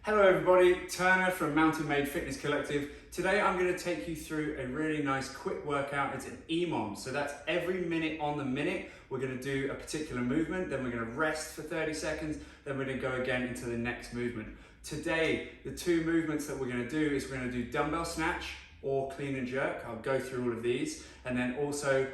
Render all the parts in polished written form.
Hello everybody, Turner from Mountain Made Fitness Collective. Today I'm going to take you through a really nice quick workout. It's an EMOM, so that's every minute on the minute. We're going to do a particular movement, then we're going to rest for 30 seconds, then we're going to go again into the next movement. Today, the two movements that we're going to do is we're going to do dumbbell snatch or clean and jerk. I'll go through all of these, and then also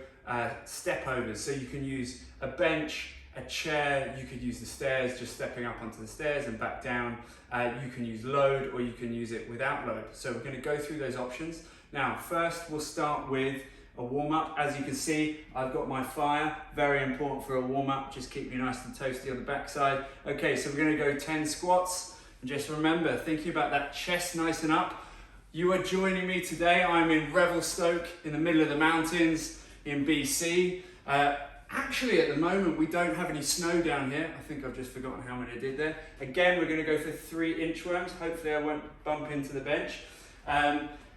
step overs. So you can use a bench, a chair, you could use the stairs, just stepping up onto the stairs and back down. You can use load or you can use it without load. So we're going to go through those options. Now, first we'll start with a warm-up. As you can see, I've got my fire, very important for a warm-up, just keep you nice and toasty on the backside. Okay, so we're going to go 10 squats. And just remember, thinking about that chest nice and up. You are joining me today. I'm in Revelstoke in the middle of the mountains in BC. Actually, at the moment, we don't have any snow down here. I think I've just forgotten how many I did there. Again, we're going to go for 3 inchworms. Hopefully I won't bump into the bench.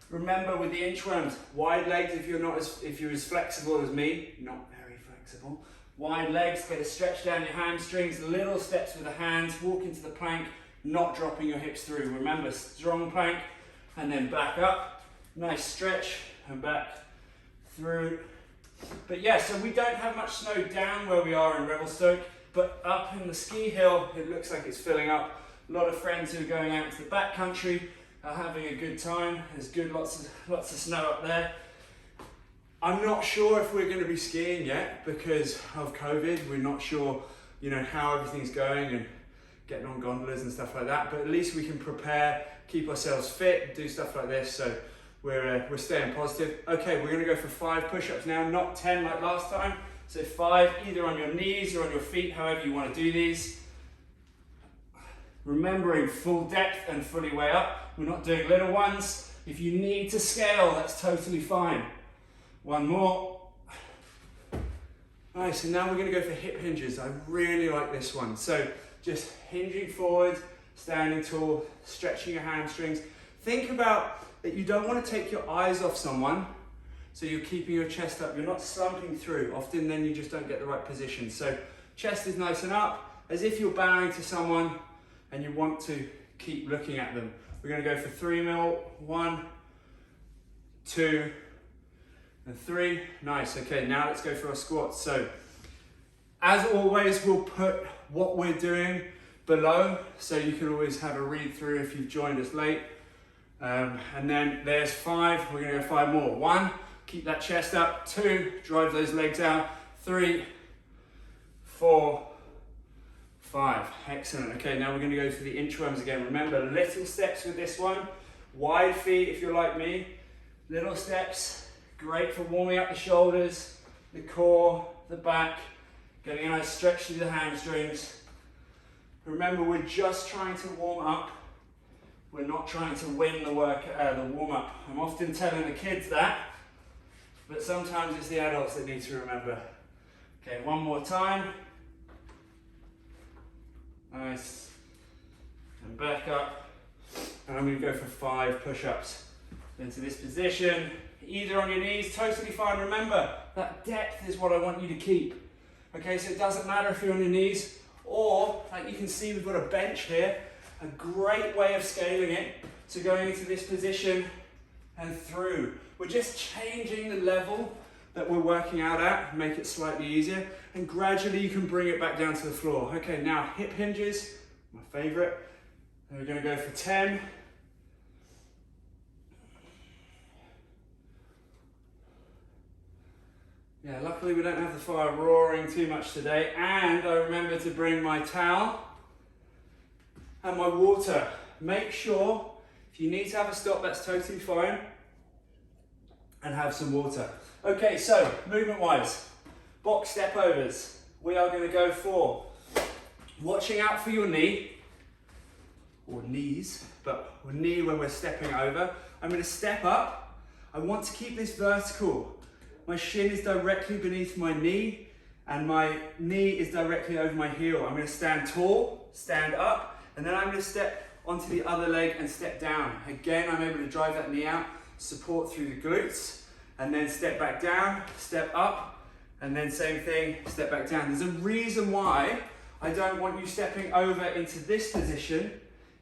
Remember with the inchworms, wide legs if you're as flexible as me, not very flexible. Wide legs, get a stretch down your hamstrings, little steps with the hands, walk into the plank, not dropping your hips through. Remember, strong plank, and then back up. Nice stretch, and back through. But yeah, so we don't have much snow down where we are in Revelstoke, but up in the ski hill, it looks like it's filling up. A lot of friends who are going out into the backcountry are having a good time. There's lots of snow up there. I'm not sure if we're going to be skiing yet because of COVID. We're not sure, how everything's going and getting on gondolas and stuff like that. But at least we can prepare, keep ourselves fit, do stuff like this. So we're staying positive. Okay, we're going to go for 5 push-ups now, not 10 like last time. So 5 either on your knees or on your feet, however you want to do these. Remembering full depth and fully way up. We're not doing little ones. If you need to scale, that's totally fine. 1 more. Nice, and now we're going to go for hip hinges. I really like this one. So just hinging forward, standing tall, stretching your hamstrings. Think about that you don't want to take your eyes off someone, so you're keeping your chest up. You're not slumping through. Often then you just don't get the right position. So chest is nice and up, as if you're bowing to someone and you want to keep looking at them. We're going to go for 3 mil. 1, 2, and 3. Nice. Okay, now let's go for our squats. So as always, we'll put what we're doing below, so you can always have a read through if you've joined us late. And then there's 5, we're going to go 5 more. 1, keep that chest up. 2, drive those legs out. 3, 4, 5. Excellent. Okay, now we're going to go for the inchworms again. Remember, little steps with this one. Wide feet if you're like me. Little steps, great for warming up the shoulders, the core, the back, getting a nice stretch through the hamstrings. Remember, we're just trying to warm up. We're not trying to win the warm-up. I'm often telling the kids that, but sometimes it's the adults that need to remember. Okay, 1 more time. Nice. And back up. And I'm going to go for 5 push-ups. Into this position, either on your knees, totally fine. Remember, that depth is what I want you to keep. Okay, so it doesn't matter if you're on your knees, or, like you can see, we've got a bench here. A great way of scaling it, so going into this position and through. We're just changing the level that we're working out at, make it slightly easier, and gradually you can bring it back down to the floor. Okay, now hip hinges, my favorite. And we're going to go for 10. Yeah, luckily we don't have the fire roaring too much today, and I remember to bring my towel and my water. Make sure, if you need to have a stop, that's totally fine, and have some water. Okay, so movement wise, box step overs. We are going to go for watching out for your knee, or knees, but knee when we're stepping over. I'm going to step up. I want to keep this vertical. My shin is directly beneath my knee, and my knee is directly over my heel. I'm going to stand tall, stand up, and then I'm going to step onto the other leg and step down. Again, I'm able to drive that knee out, support through the glutes, and then step back down, step up, and then same thing, step back down. There's a reason why I don't want you stepping over into this position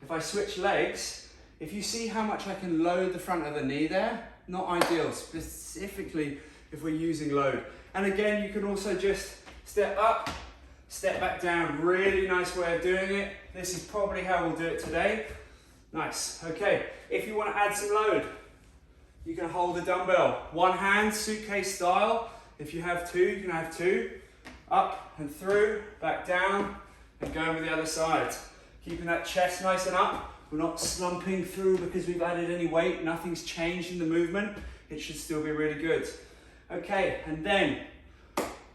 If I switch legs, if you see how much I can load the front of the knee there, not ideal, specifically if we're using load. And again, you can also just step up, step back down. Really nice way of doing it. This is probably how we'll do it today. Nice, okay. If you want to add some load, you can hold the dumbbell. One hand, suitcase style. If you have two, you can have two. Up and through, back down, and going with the other side. Keeping that chest nice and up. We're not slumping through because we've added any weight. Nothing's changed in the movement. It should still be really good. Okay, and then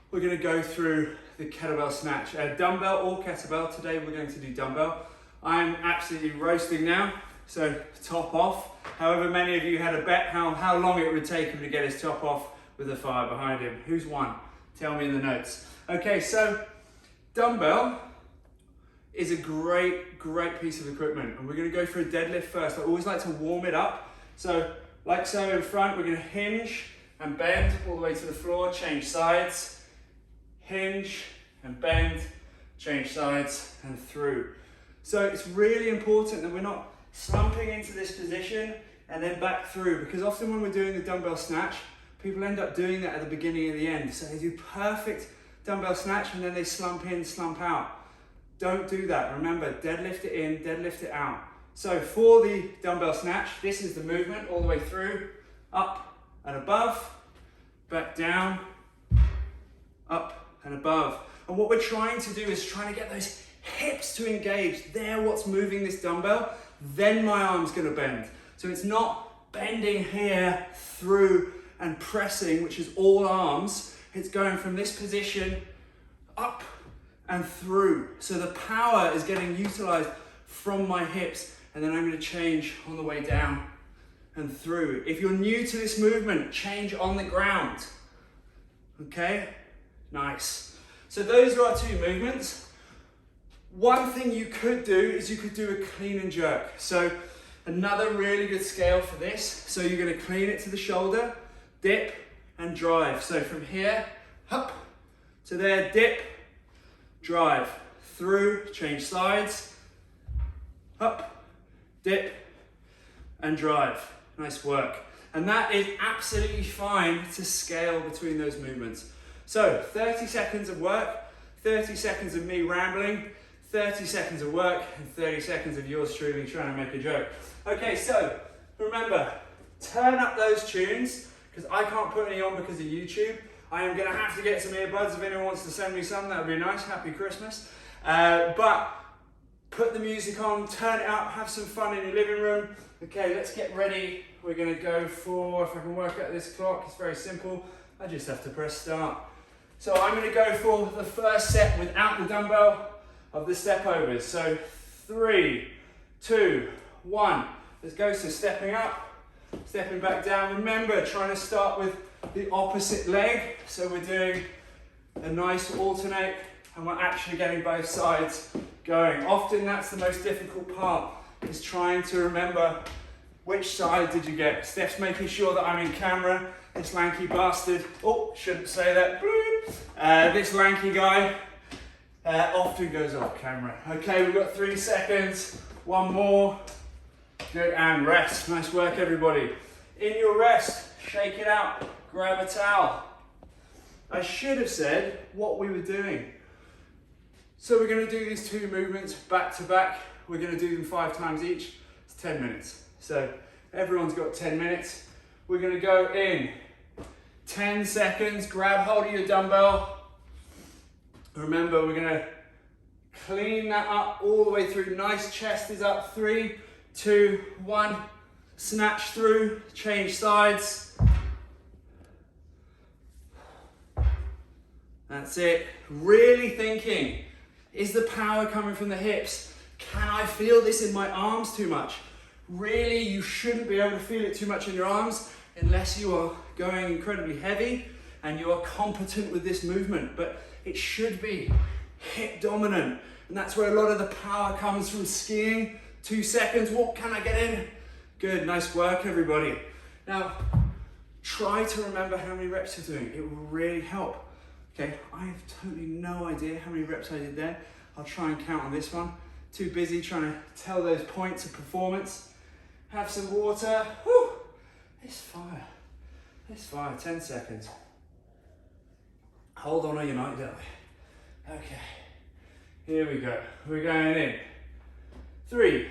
we're going to go through the kettlebell snatch. Dumbbell or kettlebell. Today we're going to do dumbbell. I'm absolutely roasting now, so top off. However many of you had a bet how long it would take him to get his top off with the fire behind him. Who's won? Tell me in the notes. Okay, so dumbbell is a great piece of equipment, and we're going to go for a deadlift first. I always like to warm it up. So like so in front, we're going to hinge and bend all the way to the floor, change sides, hinge and bend, change sides and through. So it's really important that we're not slumping into this position and then back through, because often when we're doing the dumbbell snatch, people end up doing that at the beginning and the end. So they do perfect dumbbell snatch and then they slump in, slump out. Don't do that. Remember, deadlift it in, deadlift it out. So for the dumbbell snatch, this is the movement all the way through, up and above, back down, up and above. And what we're trying to do is trying to get those hips to engage. They're what's moving this dumbbell. Then my arm's going to bend. So it's not bending here through and pressing, which is all arms. It's going from this position up and through. So the power is getting utilized from my hips, and then I'm going to change on the way down and through. If you're new to this movement, change on the ground. Okay? Nice. So those are our two movements. One thing you could do is you could do a clean and jerk. So another really good scale for this. So you're going to clean it to the shoulder, dip and drive. So from here, up to there, dip, drive, through, change sides, up, dip and drive. Nice work. And that is absolutely fine to scale between those movements. So 30 seconds of work, 30 seconds of me rambling, 30 seconds of work, and 30 seconds of yours truly trying to make a joke. Okay, so remember, turn up those tunes, because I can't put any on because of YouTube. I am going to have to get some earbuds. If anyone wants to send me some, that would be nice. Happy Christmas. But put the music on, turn it up, have some fun in your living room. Okay, let's get ready. We're going to go for, if I can work out this clock, it's very simple. I just have to press start. So I'm going to go for the first set without the dumbbell of the step overs. So 3, 2, 1. Let's go. So stepping up, stepping back down. Remember, trying to start with the opposite leg. So we're doing a nice alternate and we're actually getting both sides going. Often that's the most difficult part, is trying to remember which side did you get. Steph's making sure that I'm in camera. This lanky bastard, oh, shouldn't say that. This lanky guy often goes off camera. Okay, we've got 3 seconds. One more. Good, and rest. Nice work, everybody. In your rest, shake it out. Grab a towel. I should have said what we were doing. So we're going to do these 2 movements back to back. We're going to do them 5 times each. It's 10 minutes. So everyone's got 10 minutes. We're going to go in 10 seconds. Grab hold of your dumbbell. Remember, we're going to clean that up all the way through. Nice chest is up. 3, 2, 1. Snatch through. Change sides. That's it. Really thinking, is the power coming from the hips? Can I feel this in my arms too much? Really, you shouldn't be able to feel it too much in your arms unless you are going incredibly heavy and you are competent with this movement. But it should be hip dominant. And that's where a lot of the power comes from skiing. 2 seconds, what can I get in? Good, nice work, everybody. Now, try to remember how many reps you're doing. It will really help. Okay, I have totally no idea how many reps I did there. I'll try and count on this one. too busy trying to tell those points of performance. Have some water. Whew. It's fire. It's fire. 10 seconds. Hold on all your night, don't we? Okay. Here we go. We're going in. 3,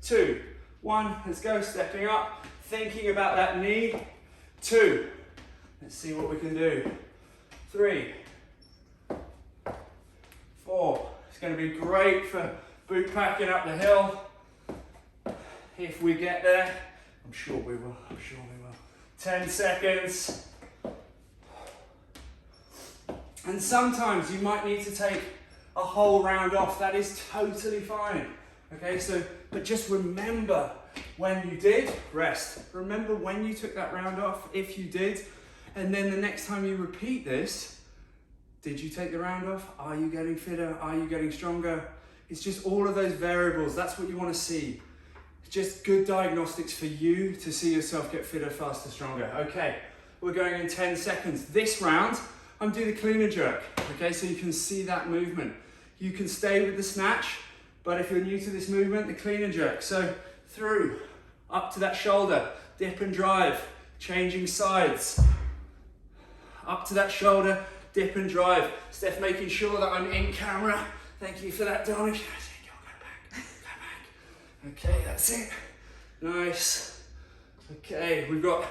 2, 1. Let's go. Stepping up. Thinking about that knee. 2. Let's see what we can do. 3, 4. It's going to be great for boot packing up the hill. If we get there, I'm sure we will. I'm sure we will. 10 seconds. And sometimes you might need to take a whole round off. That is totally fine. Okay, so, but just remember when you did, rest. Remember when you took that round off, if you did, and then the next time you repeat this, did you take the round off? Are you getting fitter? Are you getting stronger? It's just all of those variables. That's what you want to see. It's just good diagnostics for you to see yourself get fitter, faster, stronger. Okay, we're going in 10 seconds. This round, I'm doing the clean and jerk. Okay, so you can see that movement. You can stay with the snatch, but if you're new to this movement, the clean and jerk. So through, up to that shoulder, dip and drive, changing sides. Up to that shoulder, dip and drive. Steph making sure that I'm in camera. Thank you for that, darling. Go back, go back. Okay, that's it. Nice. Okay, we've got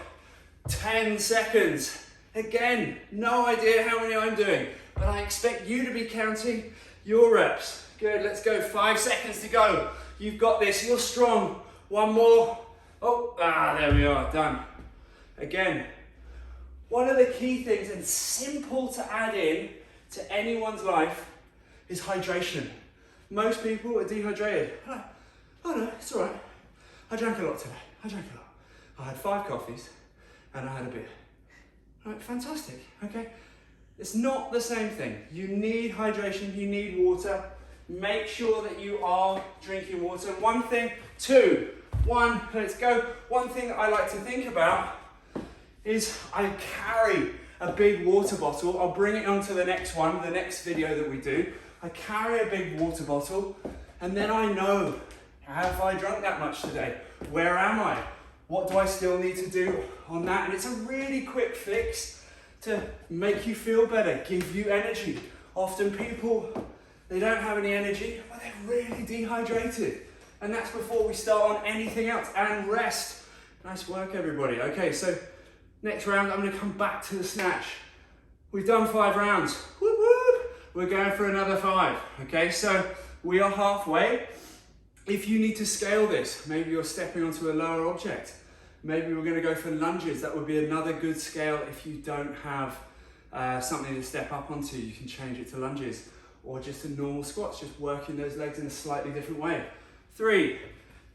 10 seconds. Again, no idea how many I'm doing, but I expect you to be counting your reps. Good, let's go. 5 seconds to go. You've got this, you're strong. One more. Oh, there we are, done. Again, one of the key things, and simple to add in to anyone's life, is hydration. Most people are dehydrated. Oh no, it's all right. I drank a lot today. I had 5 coffees and I had a beer. Right, fantastic, okay? It's not the same thing. You need hydration, you need water. Make sure that you are drinking water. 1 thing, 2, 1, let's go. One thing that I like to think about is I carry a big water bottle. I'll bring it onto the next one, the next video that we do. I carry a big water bottle and then I know, have I drunk that much today? Where am I? What do I still need to do on that? And it's a really quick fix to make you feel better, give you energy. Often people, they don't have any energy, but they're really dehydrated. And that's before we start on anything else. And rest. Nice work, everybody. Okay, so next round, I'm gonna come back to the snatch. We've done 5 rounds. Whoop, whoop. We're going for another 5. Okay, so we are halfway. If you need to scale this, maybe you're stepping onto a lower object. Maybe we're gonna go for lunges. That would be another good scale. If you don't have something to step up onto, you can change it to lunges or just a normal squats, just working those legs in a slightly different way. 3,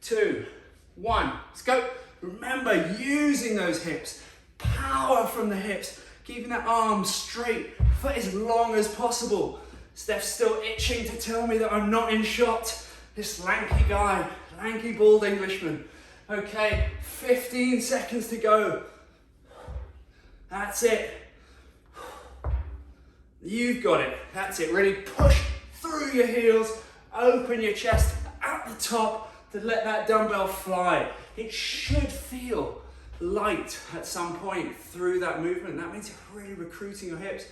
2, 1, let's go. Remember, using those hips, power from the hips, keeping that arm straight for as long as possible. Steph's still itching to tell me that I'm not in shot. This lanky guy, lanky bald Englishman. Okay, 15 seconds to go. That's it. You've got it. That's it. Really push through your heels, open your chest at the top to let that dumbbell fly. It should feel light at some point through that movement. That means you're really recruiting your hips.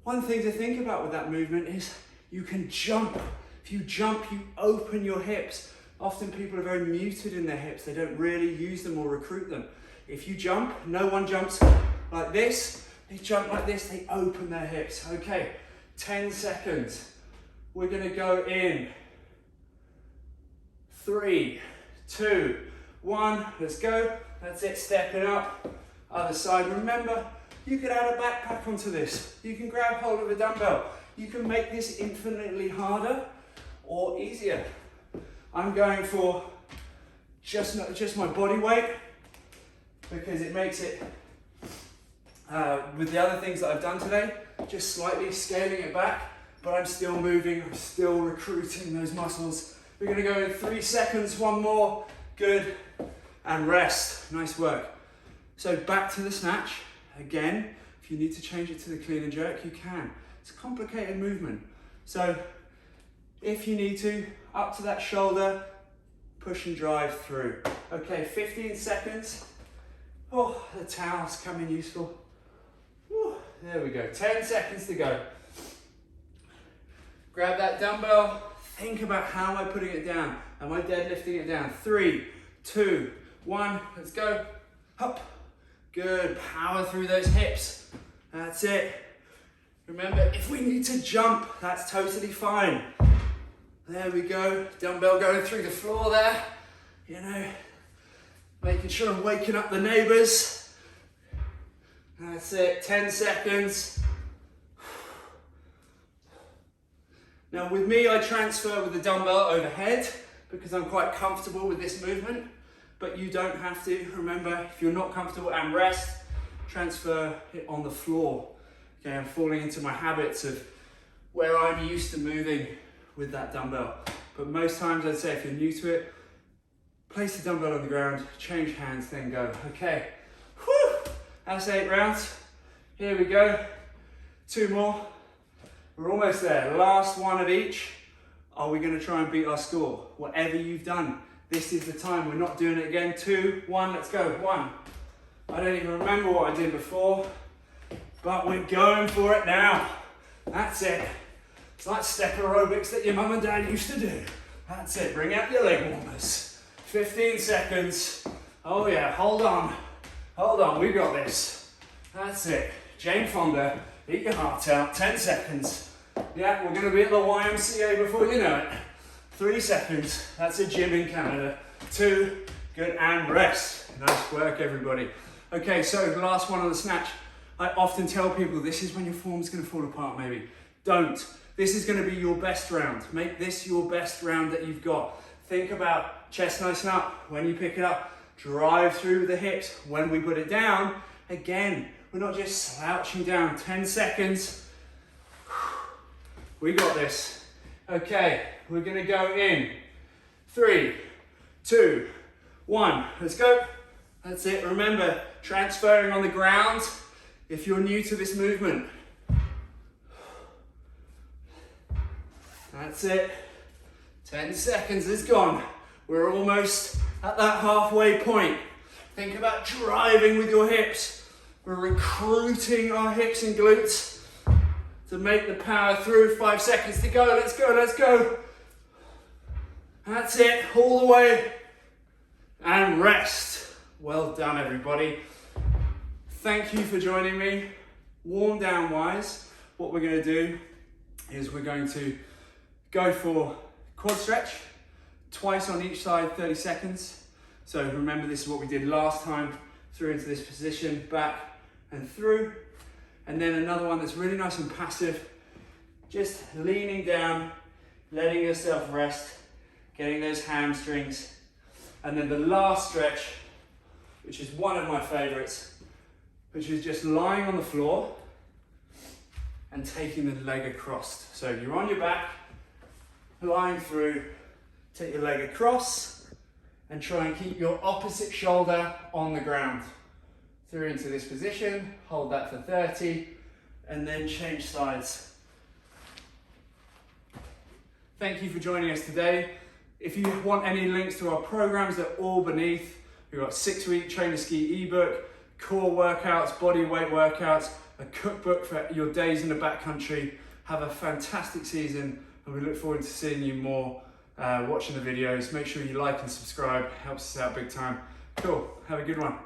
One thing to think about with that movement is you can jump. If you jump, you open your hips. Often people are very muted in their hips. They don't really use them or recruit them. If you jump, no one jumps like this. They jump like this, they open their hips. Okay, 10 seconds. We're gonna go in. 3, 2, 1, let's go. That's it, stepping up. Other side, remember, you could add a backpack onto this. You can grab hold of a dumbbell. You can make this infinitely harder or easier. I'm going for just my body weight because it makes it, with the other things that I've done today, just slightly scaling it back, but I'm still moving, I'm still recruiting those muscles. We're gonna go in 3 seconds, 1 more, good, and rest. Nice work. So back to the snatch. Again, if you need to change it to the clean and jerk, you can. It's a complicated movement. So If you need to, up to that shoulder, push and drive through. Okay, 15 seconds. Oh, the towel's coming useful. Whew, there we go, 10 seconds to go. Grab that dumbbell, think about how am I putting it down? Am I deadlifting it down? 3, 2, 1, let's go. Up, good, power through those hips. That's it. Remember, if we need to jump, that's totally fine. There we go, dumbbell going through the floor there. You know, making sure I'm waking up the neighbors. That's it, 10 seconds. Now with me, I transfer with the dumbbell overhead because I'm quite comfortable with this movement, but you don't have to. Remember, if you're not comfortable, and rest, transfer it on the floor. Okay, I'm falling into my habits of where I'm used to moving with that dumbbell. But most times I'd say if you're new to it, place the dumbbell on the ground, change hands, then go. Okay, whew, that's 8 rounds. Here we go, 2 more. We're almost there, last one of each. Are we gonna try and beat our score? Whatever you've done, this is the time. We're not doing it again. 2, 1, let's go, 1. I don't even remember what I did before, but we're going for it now. That's it. It's like step aerobics that your mum and dad used to do. That's it, bring out your leg warmers. 15 seconds. Oh yeah, hold on, we got this. That's it, Jane Fonda, eat your heart out, 10 seconds. Yeah, we're gonna be at the YMCA before you know it. 3 seconds, that's a gym in Canada. 2, good, and rest. Nice work, everybody. Okay, so the last one on the snatch. I often tell people this is when your form's gonna fall apart maybe. Don't. This is gonna be your best round. Make this your best round that you've got. Think about chest nice and up. When you pick it up, drive through the hips. When we put it down, again, we're not just slouching down. 10 seconds. We got this. Okay, we're gonna go in. 3, 2, 1, let's go. That's it, remember, transferring on the ground if you're new to this movement. That's it, 10 seconds is gone. We're almost at that halfway point. Think about driving with your hips. We're recruiting our hips and glutes to make the power through. 5 seconds to go, let's go, let's go. That's it, all the way, and rest. Well done, everybody. Thank you for joining me. Warm down wise, what we're gonna do is we're going to go for quad stretch, twice on each side, 30 seconds. So remember, this is what we did last time, through into this position, back and through. And then another one that's really nice and passive, just leaning down, letting yourself rest, getting those hamstrings. And then the last stretch, which is one of my favorites, which is just lying on the floor and taking the leg across. So you're on your back, lying through, take your leg across and try and keep your opposite shoulder on the ground. Through into this position, hold that for 30, and then change sides. Thank you for joining us today. If you want any links to our programs, they're all beneath. We've got 6-week Train to Ski ebook, core workouts, body weight workouts, a cookbook for your days in the backcountry. Have a fantastic season, and we look forward to seeing you more, watching the videos. Make sure you like and subscribe, helps us out big time. Cool, have a good one.